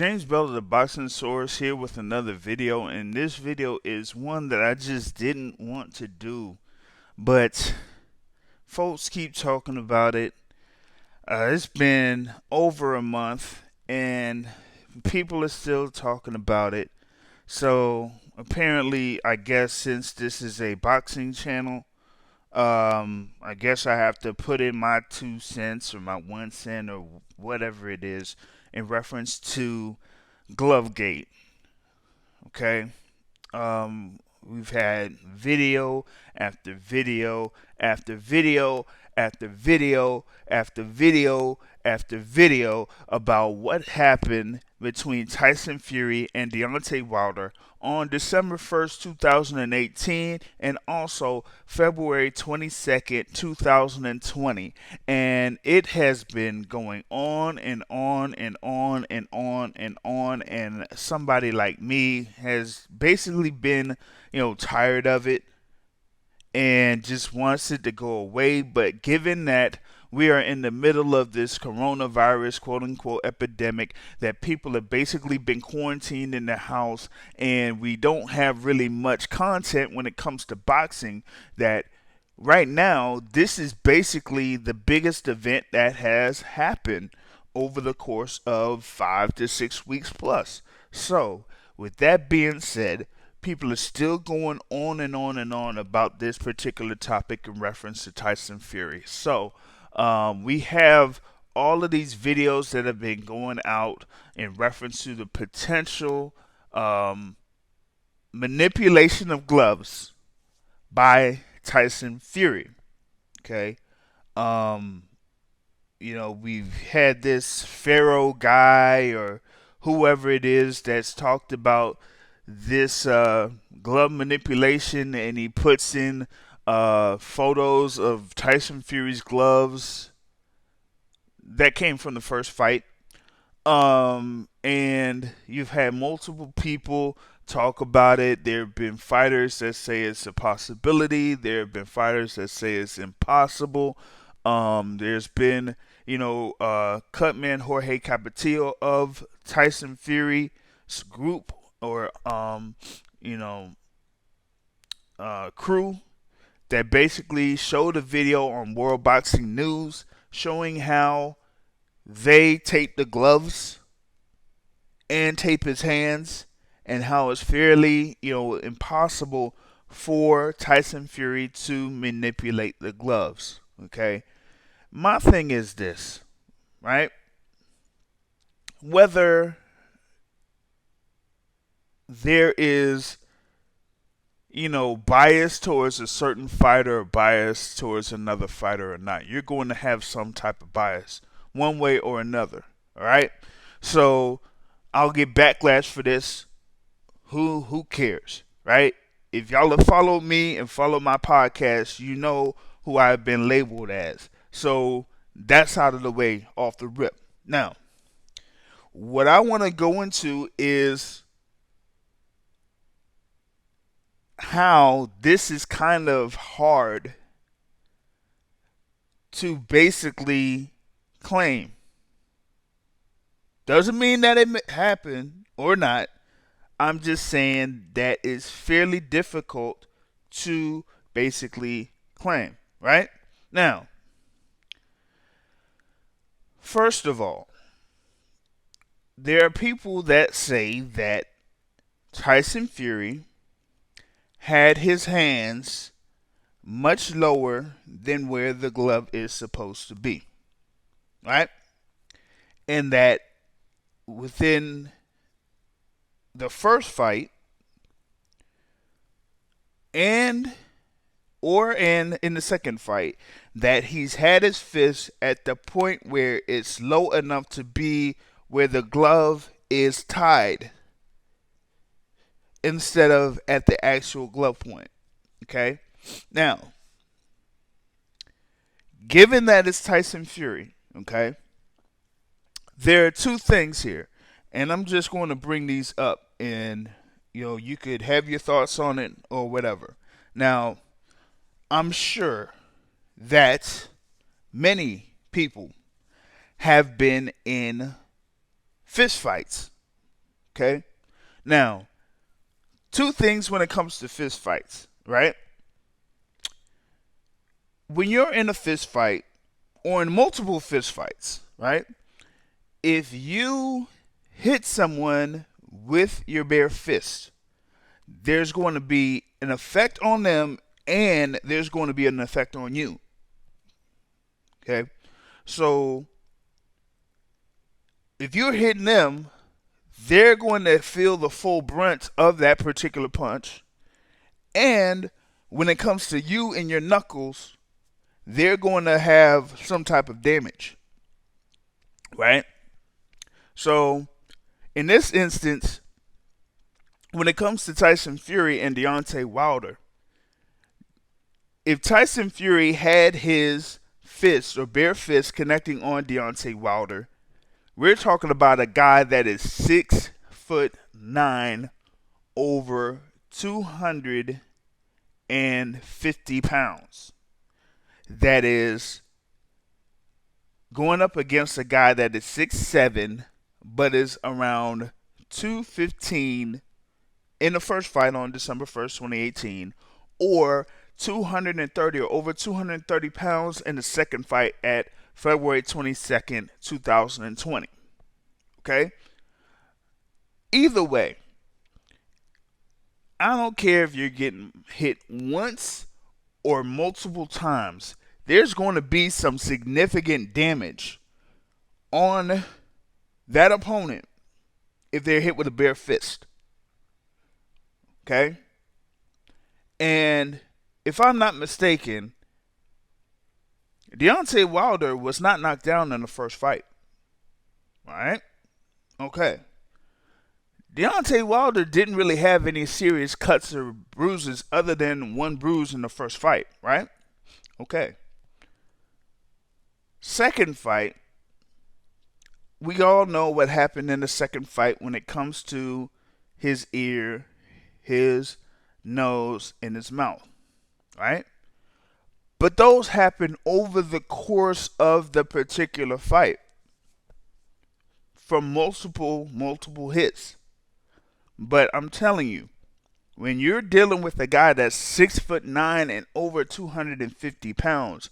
James Bell of the Boxing Source here with another video, and this video is one that I just didn't want to do, but folks keep talking about it. It's been over a month, and people are still talking about it. So apparently, I guess since this is a boxing channel, I guess I have to put in my 2 cents or my 1 cent or whatever it is in reference to Glovegate. Okay, we've had video after video after video after video after video after video about what happened between Tyson Fury and Deontay Wilder on December 1st, 2018, and also February 22nd, 2020. And it has been going on and on and on and on and on. And somebody like me has basically been, tired of it and just wants it to go away. But given that we are in the middle of this coronavirus quote unquote epidemic, that people have basically been quarantined in the house, and we don't have really much content when it comes to boxing, that right now this is basically the biggest event that has happened over the course of 5 to 6 weeks plus. So, with that being said, people are still going on and on and on about this particular topic in reference to Tyson Fury. So, we have all of these videos that have been going out in reference to the potential manipulation of gloves by Tyson Fury. Okay. Um, we've had this Pharaoh guy or whoever it is that's talked about this glove manipulation, and he puts in photos of Tyson Fury's gloves that came from the first fight. And you've had multiple people talk about it. There have been fighters that say it's a possibility. There have been fighters that say it's impossible. There's been, Cutman Jorge Capetillo of Tyson Fury's group or, crew that basically showed a video on World Boxing News showing how they tape the gloves and tape his hands, and how it's fairly, impossible for Tyson Fury to manipulate the gloves. Okay. My thing is this, right? Whether there is, bias towards a certain fighter or bias towards another fighter or not, you're going to have some type of bias one way or another. All right. So I'll get backlash for this. Who cares, right? If y'all have followed me and follow my podcast, you know who I've been labeled as. So that's out of the way off the rip. Now, what I want to go into is how this is kind of hard to basically claim. Doesn't mean that it happened or not. I'm just saying that it's fairly difficult to basically claim, right? Now, first of all, there are people that say that Tyson Fury had his hands much lower than where the glove is supposed to be, right? And that within the first fight and in the second fight, that he's had his fist at the point where it's low enough to be where the glove is tied instead of at the actual glove point. Okay? Now, given that it's Tyson Fury, okay, there are two things here. And I'm just going to bring these up, and you could have your thoughts on it or whatever. Now, I'm sure that many people have been in fist fights, Okay? Now, two things when it comes to fist fights, right? When you're in a fist fight or in multiple fist fights, right? If you hit someone with your bare fist, there's going to be an effect on them and there's going to be an effect on you. Okay? So if you're hitting them, they're going to feel the full brunt of that particular punch. And when it comes to you and your knuckles, they're going to have some type of damage. Right? So in this instance, when it comes to Tyson Fury and Deontay Wilder, if Tyson Fury had his fist or bare fist connecting on Deontay Wilder, we're talking about a guy that is 6'9", over 250 pounds. That is going up against a guy that is 6'7", but is around 215 in the first fight on December 1st, 2018, or 230 or over 230 pounds in the second fight at February 22nd, 2020. Okay? Either way, I don't care if you're getting hit once or multiple times, there's going to be some significant damage on that opponent if they're hit with a bare fist. Okay? And if I'm not mistaken, Deontay Wilder was not knocked down in the first fight. All right? Okay. Deontay Wilder didn't really have any serious cuts or bruises other than one bruise in the first fight, right? Okay. Second fight, we all know what happened in the second fight when it comes to his ear, his nose, and his mouth, right? But those happen over the course of the particular fight from multiple hits. But I'm telling you, when you're dealing with a guy that's 6'9" and over 250 pounds,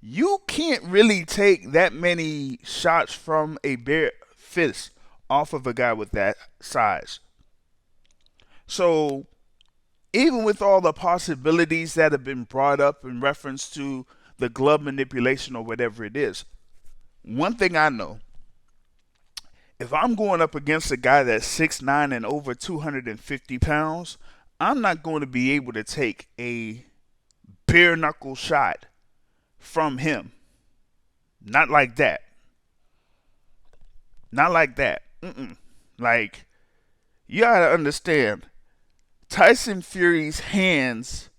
you can't really take that many shots from a bare fist off of a guy with that size. So even with all the possibilities that have been brought up in reference to the glove manipulation or whatever it is, one thing I know, if I'm going up against a guy that's 6'9" and over 250 pounds, I'm not going to be able to take a bare knuckle shot from him. Not like that. Not like that. Like, you gotta understand, Tyson Fury's hands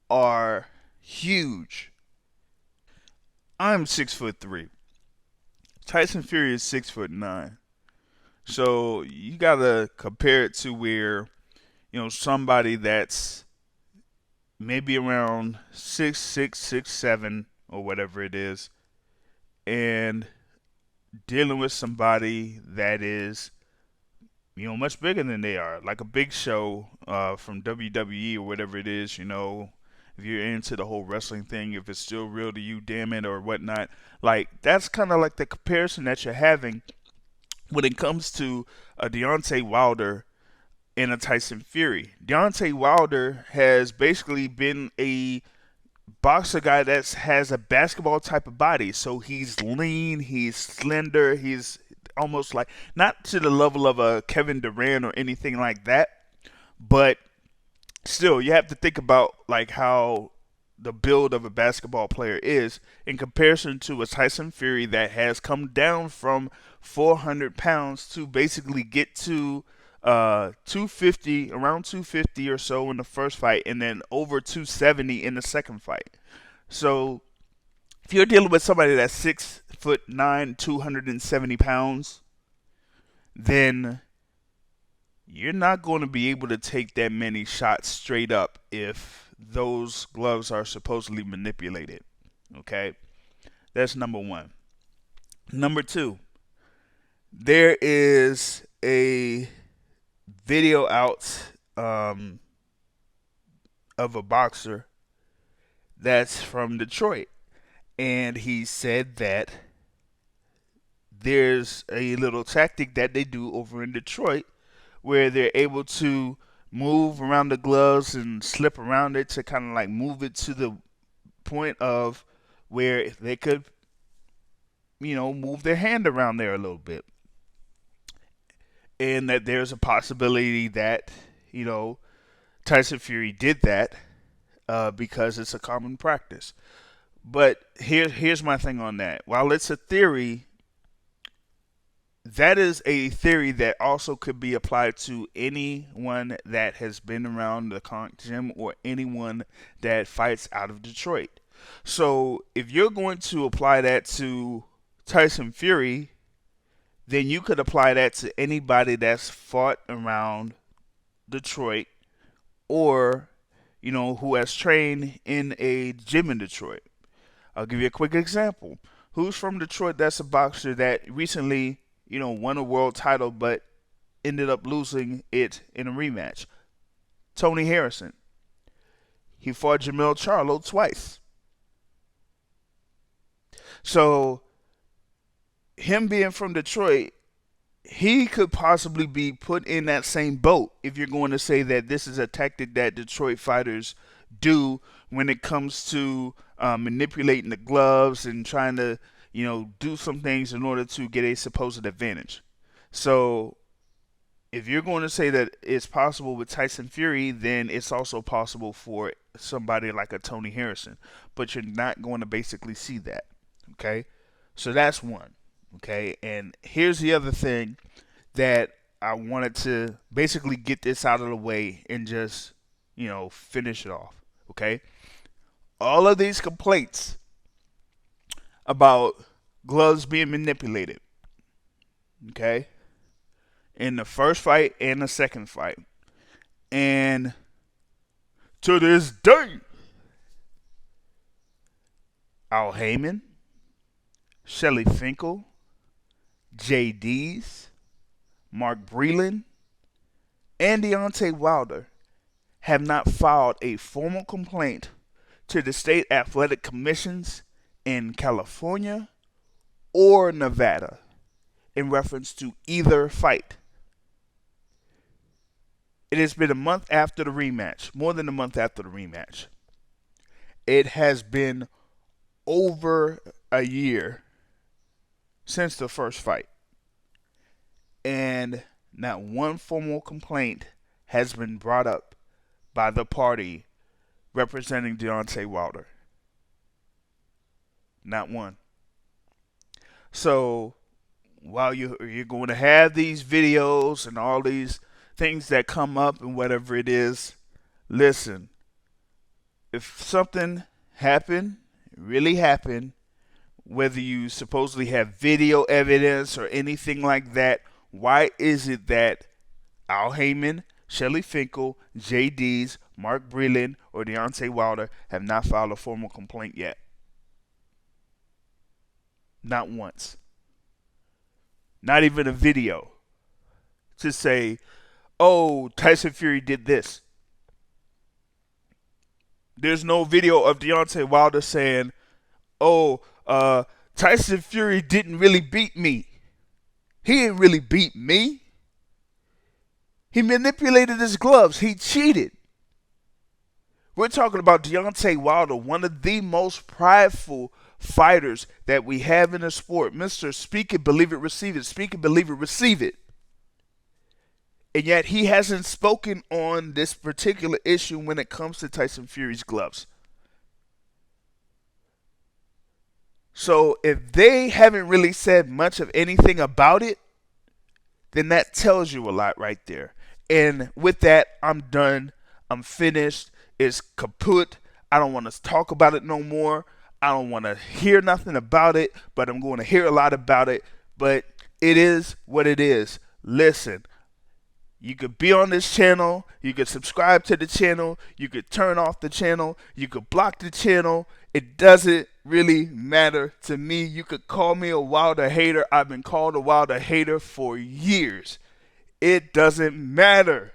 are huge. I'm 6'3". Tyson Fury is 6'9". So you gotta compare it to where, somebody that's maybe around 6'6", 6'7", or whatever it is, and dealing with somebody that is, much bigger than they are, like a Big Show from WWE or whatever it is, if you're into the whole wrestling thing, if it's still real to you, damn it, or whatnot. Like, that's kind of like the comparison that you're having when it comes to a Deontay Wilder and a Tyson Fury. Deontay Wilder has basically been a boxer guy that has a basketball type of body. So he's lean, he's slender, he's almost like, not to the level of a Kevin Durant or anything like that, but still, you have to think about like how the build of a basketball player is in comparison to a Tyson Fury that has come down from 400 pounds to basically get to 250, around 250 or so in the first fight, and then over 270 in the second fight. So if you're dealing with somebody that's 6'9", 270 pounds, then you're not going to be able to take that many shots straight up if those gloves are supposedly manipulated. Okay? That's number one. Number two, there is a video out um, of a boxer that's from Detroit, and he said that there's a little tactic that they do over in Detroit where they're able to move around the gloves and slip around it to kind of like move it to the point of where they could, move their hand around there a little bit. And that there's a possibility that, Tyson Fury did that because it's a common practice. But here's my thing on that. While it's a theory, that is a theory that also could be applied to anyone that has been around the Conch Gym or anyone that fights out of Detroit. So if you're going to apply that to Tyson Fury, then you could apply that to anybody that's fought around Detroit or, who has trained in a gym in Detroit. I'll give you a quick example. Who's from Detroit that's a boxer that recently, won a world title but ended up losing it in a rematch? Tony Harrison. He fought Jamel Charlo twice. So, him being from Detroit, he could possibly be put in that same boat if you're going to say that this is a tactic that Detroit fighters do when it comes to manipulating the gloves and trying to, do some things in order to get a supposed advantage. So if you're going to say that it's possible with Tyson Fury, then it's also possible for somebody like a Tony Harrison. But you're not going to basically see that. Okay? So that's one. Okay? And here's the other thing that I wanted to basically get this out of the way and just, finish it off. Okay? All of these complaints about gloves being manipulated. Okay? In the first fight and the second fight. And to this day, Al Heyman, Shelly Finkel, JD's, Mark Breland, and Deontay Wilder have not filed a formal complaint to the state athletic commissions in California or Nevada in reference to either fight. It has been a month after the rematch, more than a month after the rematch. It has been over a year since the first fight. And not one formal complaint has been brought up by the party representing Deontay Wilder. Not one. So while you're going to have these videos and all these things that come up and whatever it is, listen, if something happened, really happened, whether you supposedly have video evidence or anything like that, why is it that Al Heyman, Shelly Finkel, JD's, Mark Breland, or Deontay Wilder have not filed a formal complaint yet? Not once. Not even a video to say, oh, Tyson Fury did this. There's no video of Deontay Wilder saying, oh, Tyson Fury didn't really beat me. He didn't really beat me. He manipulated his gloves. He cheated. We're talking about Deontay Wilder, one of the most prideful fighters that we have in the sport. Mr. Speak it, believe it, receive it. Speak it, believe it, receive it. And yet he hasn't spoken on this particular issue when it comes to Tyson Fury's gloves. So if they haven't really said much of anything about it, then that tells you a lot right there. And with that, I'm done. I'm finished. It's kaput. I don't want to talk about it no more. I don't want to hear nothing about it, but I'm going to hear a lot about it. But it is what it is. Listen, you could be on this channel. You could subscribe to the channel. You could turn off the channel. You could block the channel. It doesn't really matter to me. You could call me a Wilder hater. I've been called a Wilder hater for years. It doesn't matter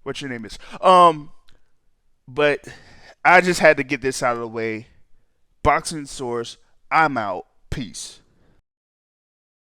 what your name is. But I just had to get this out of the way. Boxing Source, I'm out. Peace.